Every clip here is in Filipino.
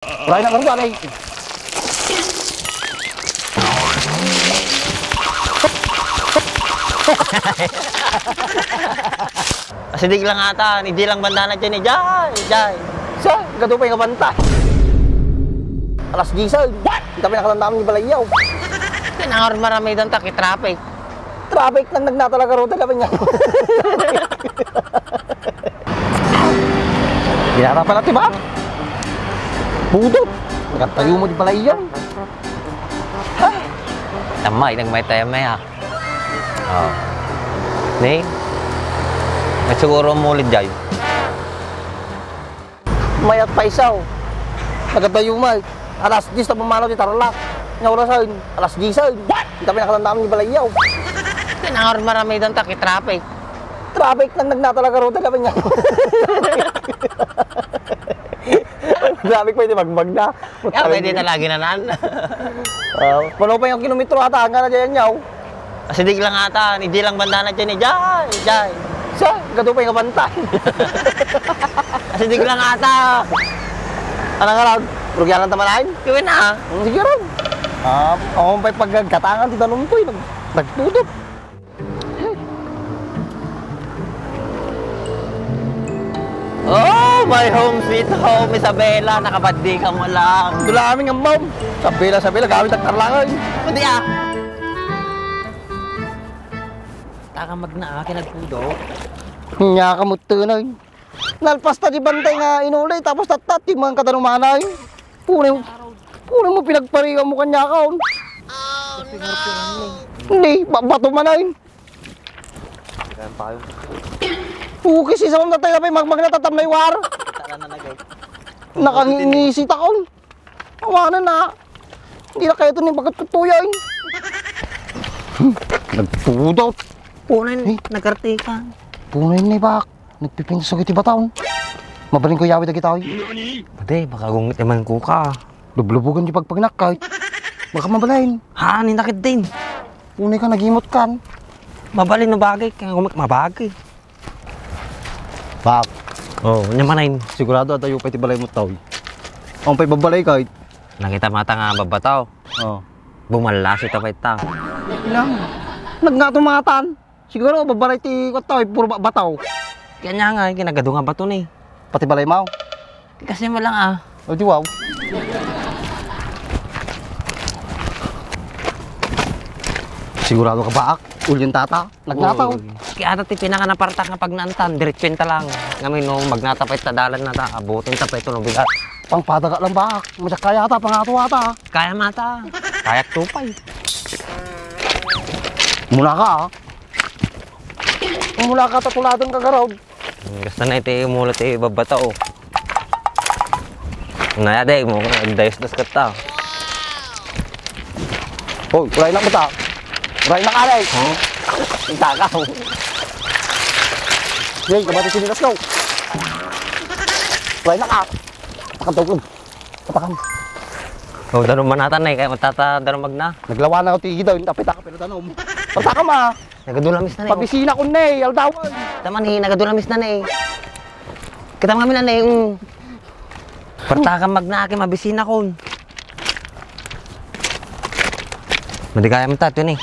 Wala na karuan ay. Asidig lang ata, hindi lang banda na dyan eh. Jay. Sa, gato pa yung kabanta. Alas 10. Kita pa nakalandaman ni Balayaw. Pinangor marami doon taki traffic. Traffic nang nagnatalaga ro talaga niya. Ginara pala ti ba? Budot. Nagatayo mo di Balayaw. Tamay, nagmay tayo may ha. Oh. Ning, may siguro mulit dyan. Mayat pa isaw. Nagatayo mo. Alas 10 na pumanaw di Tarlac. Nga orasan. Alas 10. Kita pa nakalandaman ni Balayaw. Pinangor marami doon taki traffic. Traffic nang nagnatalaga ro talaga niya. Traffic pwede magbag na. Kaya pwede na lagi na nan. Wala pa yung kilometro ata hanggang na dyan yaw. Asidig lang ata, hindi lang banda na dyan eh. Jay. Sa, gato pa yung kabantay. Asidig lang ata. Anong araw? Rugyanan tamalain? Gawin na. Sige rin. Ako pa'y pagkatangan ti tanong ko nagtutop. Oh, my home sweet home, Isabela. Nakabandi ka mo lang. Dula aming ang mom. Sabela, gamit ang tarlangan. Pwede ah. Taka magna, kinagpudo. Nya ka mo tunay. Nalpas ta di bantay nga inulay tapos tatat di mga kadanumanay. Punin mo pinagparigaw mo kanya ka. Hindi, bato manay. Ukis isa mong natay na pa magmagnatatap na iwar. Nakangingisit ako. Awanan na. Hindi na kayo ito ni bagat tutuyan. Nagpudot. Punin, nagkartika. Punin ni bak. Nagpipinso kiti bataon. Mabaling ko yawid agit ako. Pwede, baka gungit naman ko ka. Lublubugan di pagpagnakay. Baka mabalain. Ha, ninakit din. Punay ka nagimot kan. Mabalin na bagay, kaya gumik mabagay. Bak. Oh, nyamanain. Sigurado at tayo pa iti balay mo tao. Ang pa'y babalay kahit. Nakita mata nga babataw. Oo. Bumalas ito pa ita. Ilang. Nagnatumatan. Siguro babalay ti tao, puro bataw. Kaya nga nga, kinagado nga bato na eh. Pati balay mo. Kasi mo lang ah. O di wow. Sigurado ka baak. Ulyan tata. Nagnataw. Kaya ata ti pinakanapartak nga pag naantan, diretswenta lang. Ngamin no, magnatapay ta dalan na ta, abutin ta pa ito no bigat. Pangpadaga lang baak. Masak kaya ata, pangato ata. Kaya mata, kayak tupay. Mula ka ah. Mula ka tatuladong kagaraw. Gusto na iti umulat iti babata o. Nayade mo, nagdayos-das ka ta. Hoy, kulay na bata. Kulay na kalay. Takaw. Yay, kabati sinilas ko. Kulay na ka. Takam-tawag. Patakam. Oh, daron manatan na eh, kaya matata daron magna. Naglawa na ako tigi daw, tapit ako pero tanom. Patakam ah. Nagadulamis na na eh. Pabisina ko na eh, aldawan. Taman eh, nagadulamis na na eh. Kita mga na eh, Partakang magna, mabisina ko. Madi kaya mo tato yun eh.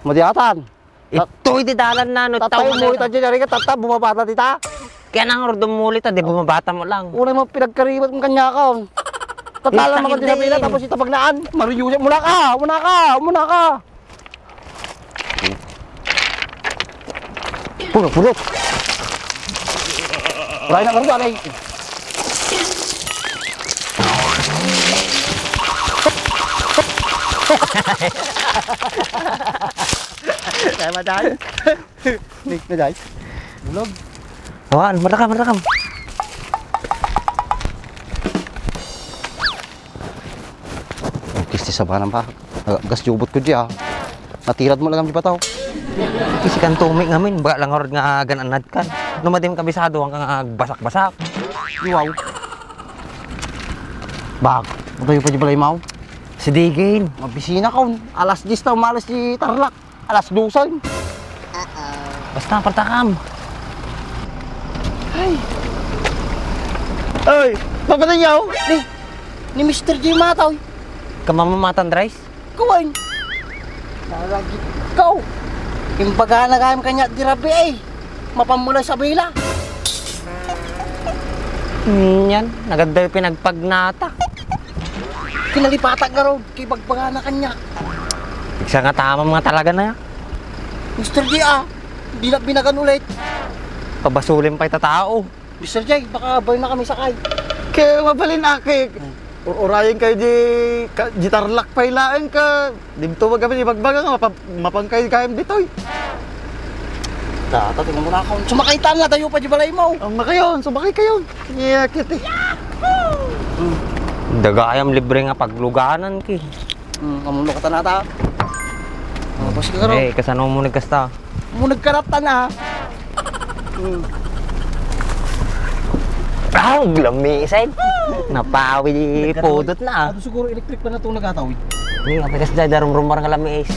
Madiatan. Ito'y didalan na, no? Tatay mo ita dyan, ka tata, bumabata tita. Kaya nang ordumulit, di bumabata mo lang. Unay mo pinagkaribat ng kanya ka. Tatalan mo din nabila, tapos itapagnaan. Mariyusip, muna ka. Puro. Wala na karuan ay. Saya macam. Nik na guys. Bulog. Awan, marakam. Kisti sa banang pa. Gas jubot ko diya. Natirad mo lang di pataw. Kasi kan tumik ngamin, baka lang orad nga gananad kan. Numadim kabisado hanggang basak-basak. Wow. Bak, matayo pa di balay mau. Sidigin. Mabisina ka. Alas 10 na umalas di Tarlac. Alas 12. Basta partakam. Ay. Papatay yaw. Ni Mr. J Mataw. Kamamamatan, Dries? Kawan. Nalagi ikaw. Imbaga na kayam kanya dirabi eh. Mapamulay sa bila. Yan, naganda yung pinagpagnata. Kinalipatan ka ron. Kay bagbaga na kanya. Isa nga tama mga talaga na yan. Mr. J Hindi na binagan ulit. Pabasulin pa ita tao. Mr. J, baka abay na kami sakay. Kaya mabalin aki. Urayin kayo di tarlak pa ilaan ka. Dito wag kami ibagbaga nga mapangkay kayo dito. Tingnan mo na ako. Sumakay nga tayo pa di balay mo. Ang makayon, sumakay kayo. Yeah, kiti. Dagayam libre nga pagluganan ki. Kamulo ka tanata. Basi ka ron. Eh, kasano mo nagkasta? Munag karaptan na. Ang lamisin. Napawi di pudot na. Ato siguro electric pa na itong nagatawid. Hindi nga, pegas dahil rumor nga lamis.